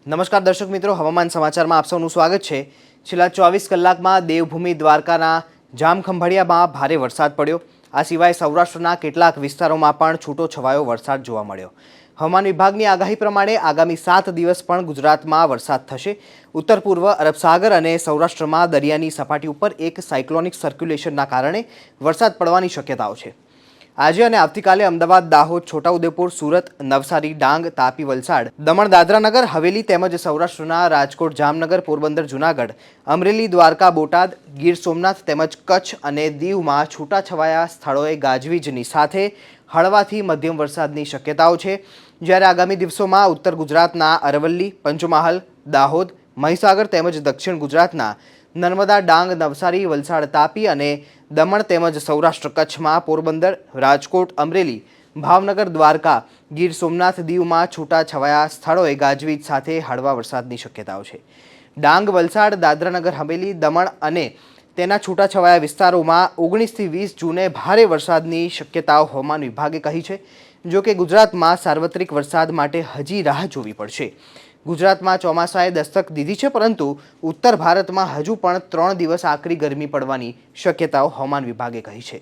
નમસ્કાર દર્શક મિત્રો, હવામાન સમાચારમાં આપ સૌનું સ્વાગત છે। છેલ્લા 24 કલાકમાં દેવભૂમિ દ્વારકાના જામખંભાળિયામાં ભારે વરસાદ પડ્યો। આ સિવાય સૌરાષ્ટ્રના કેટલાક વિસ્તારોમાં પણ છૂટો છવાયો વરસાદ જોવા મળ્યો। હવામાન વિભાગની આગાહી પ્રમાણે આગામી 7 દિવસ પણ ગુજરાતમાં વરસાદ થશે। ઉત્તર પૂર્વ અરબ સાગર અને સૌરાષ્ટ્રમાં દરિયાની સપાટી ઉપર એક સાયક્લોનિક સર્ક્યુલેશનના કારણે વરસાદ પડવાની શક્યતાઓ છે। આજે અને આવતીકાલે અમદાવાદ, દાહોદ, છોટાઉદેપુર, સુરત, નવસારી, ડાંગ, તાપી, વલસાડ, દમણ, દાદરાનગર હવેલી તેમજ સૌરાષ્ટ્રના રાજકોટ, જામનગર, પોરબંદર, જૂનાગઢ, અમરેલી, દ્વારકા, બોટાદ, ગીર સોમનાથ તેમજ કચ્છ અને દીવમાં છૂટાછવાયા સ્થળોએ ગાજવીજની સાથે હળવાથી મધ્યમ વરસાદની શક્યતાઓ છે। જ્યારે આગામી દિવસોમાં ઉત્તર ગુજરાતના અરવલ્લી, પંચમહાલ, દાહોદ, મહીસાગર તેમજ દક્ષિણ ગુજરાતના નર્મદા, ડાંગ, નવસારી, વલસાડ, તાપી અને દમણ તેમજ સૌરાષ્ટ્ર કચ્છમાં પોરબંદર, રાજકોટ, અમરેલી, ભાવનગર, દ્વારકા, ગીર સોમનાથ, દીવમાં છૂટાછવાયા સ્થળોએ ગાજવીજ સાથે હળવા વરસાદની શક્યતાઓ છે। ડાંગ, વલસાડ, દાદરાનગર હવેલી, દમણ અને તેના છૂટાછવાયા વિસ્તારોમાં 19 થી 20 જૂને ભારે વરસાદની શક્યતાઓ હવામાન વિભાગે કહી છે। જો કે ગુજરાતમાં સાર્વત્રિક વરસાદ માટે હજી રાહ જોવી પડશે। ગુજરાતમાં ચોમાસાએ દસ્તક દીધી છે, પરંતુ ઉત્તર ભારતમાં હજુ પણ 3 દિવસ આકરી ગરમી પડવાની શક્યતાઓ હવામાન વિભાગે કહી છે।